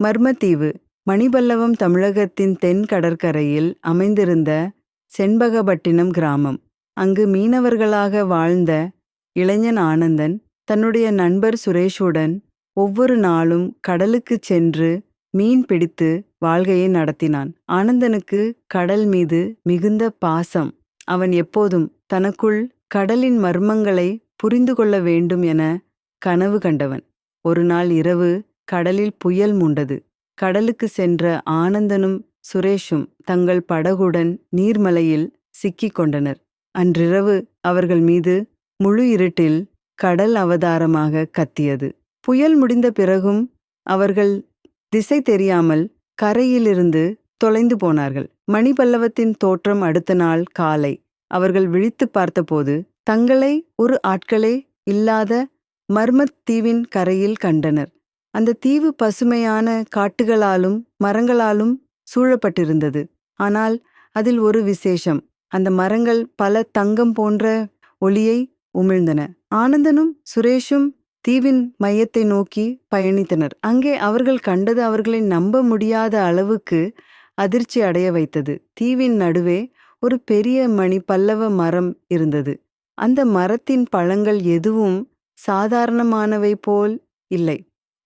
மர்மத்தீவு மணிபல்லவம் தமிழகத்தின் தென் கடற்கரையில் அமைந்திருந்த செண்பகப்பட்டினம் கிராமம். அங்கு மீனவர்களாக வாழ்ந்த இளைஞன் ஆனந்தன் தன்னுடைய நண்பர் சுரேஷுடன் ஒவ்வொரு நாளும் கடலுக்குச் சென்று மீன் பிடித்து வாழ்க்கையை நடத்தினான். ஆனந்தனுக்கு கடல் மீது மிகுந்த பாசம். அவன் எப்போதும் தனக்குள் கடலின் மர்மங்களை புரிந்து கொள்ள வேண்டும் என கனவு கண்டவன். ஒரு நாள் இரவு கடலில் புயல் மூண்டது. கடலுக்கு சென்ற ஆனந்தனும் சுரேஷும் தங்கள் படகுடன் நீர்மலையில் சிக்கிக் கொண்டனர். அன்றிரவு அவர்கள் மீது முழு இருட்டில் கடல் அவதாரமாக கத்தியது. புயல் முடிந்த பிறகும் அவர்கள் திசை தெரியாமல் கரையிலிருந்து தொலைந்து போனார்கள். மணிபல்லவத்தின் தோற்றம் அடுத்த நாள் காலை அவர்கள் விழித்து பார்த்தபோது தங்களை ஒரு ஆட்களே இல்லாத மர்மத் தீவின் கரையில் கண்டனர். அந்த தீவு பசுமையான காட்டுகளாலும் மரங்களாலும் சூழப்பட்டிருந்தது. ஆனால் அதில் ஒரு விசேஷம். அந்த மரங்கள் பல தங்கம் போன்ற ஒளியை உமிழ்ந்தன. ஆனந்தனும் சுரேஷும் தீவின் மையத்தை நோக்கி பயணித்தனர். அங்கே அவர்கள் கண்டது அவர்களை நம்ப முடியாத அளவுக்கு அதிர்ச்சி அடைய வைத்தது. தீவின் நடுவே ஒரு பெரிய மணி பல்லவ மரம் இருந்தது. அந்த மரத்தின் பழங்கள் எதுவும் சாதாரணமானவை போல் இல்லை.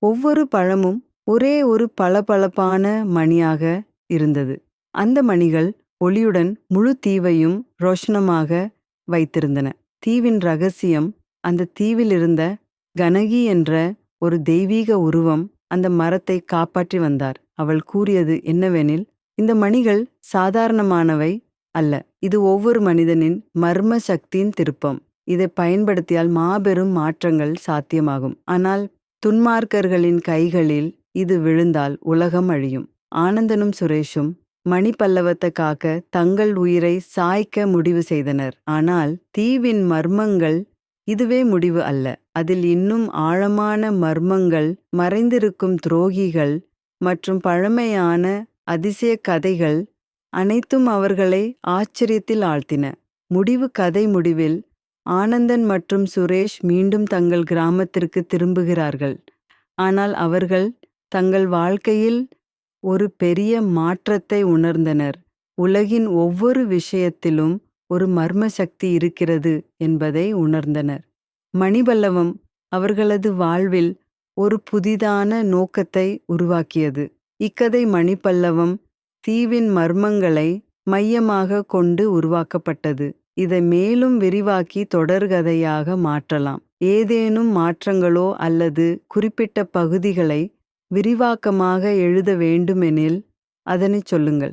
ஒவ்வொரு பழமும் ஒரே ஒரு பளபளப்பான மணியாக இருந்தது. அந்த மணிகள் ஒளியுடன் முழு தீவையும் ரோஷனமாக வைத்திருந்தன. தீவின் ரகசியம், அந்த தீவில் இருந்த கனகி என்ற ஒரு தெய்வீக உருவம் அந்த மரத்தை காப்பாற்றி வந்தார். அவள் கூறியது என்னவெனில், இந்த மணிகள் சாதாரணமானவை அல்ல. இது ஒவ்வொரு மனிதனின் மர்ம சக்தியின் திருப்பம். இதை பயன்படுத்தியால் மாபெரும் மாற்றங்கள் சாத்தியமாகும். ஆனால் துன்மார்க்கர்களின் கைகளில் இது விழுந்தால் உலகம் அழியும். ஆனந்தனும் சுரேஷும் மணிபல்லவத்தை காக்க தங்கள் உயிரை சாய்க்க முடிவு செய்தனர். ஆனால் தீவின் மர்மங்கள் இதுவே முடிவு அல்ல. அதில் இன்னும் ஆழமான மர்மங்கள் மறைந்திருக்கும். துரோகிகள் மற்றும் பழமையான அதிசய கதைகள் அனைத்தும் அவர்களை ஆச்சரியத்தில் ஆழ்த்தின. கதை முடிவில் ஆனந்தன் மற்றும் சுரேஷ் மீண்டும் தங்கள் கிராமத்திற்கு திரும்புகிறார்கள். ஆனால் அவர்கள் தங்கள் வாழ்க்கையில் ஒரு பெரிய மாற்றத்தை உணர்ந்தனர். உலகின் ஒவ்வொரு விஷயத்திலும் ஒரு மர்ம சக்தி இருக்கிறது என்பதை உணர்ந்தனர். மணிபல்லவம் அவர்களது வாழ்வில் ஒரு புதிதான நோக்கத்தை உருவாக்கியது. இக்கதை மணிபல்லவம் தீவின் மர்மங்களை மையமாக கொண்டு உருவாக்கப்பட்டது. இதை மேலும் விரிவாக்கி தொடர்கதையாக மாற்றலாம். ஏதேனும் மாற்றங்களோ அல்லது குறிப்பிட்ட பகுதிகளை விரிவாக்கமாக எழுத வேண்டுமெனில் அதனை சொல்லுங்கள்.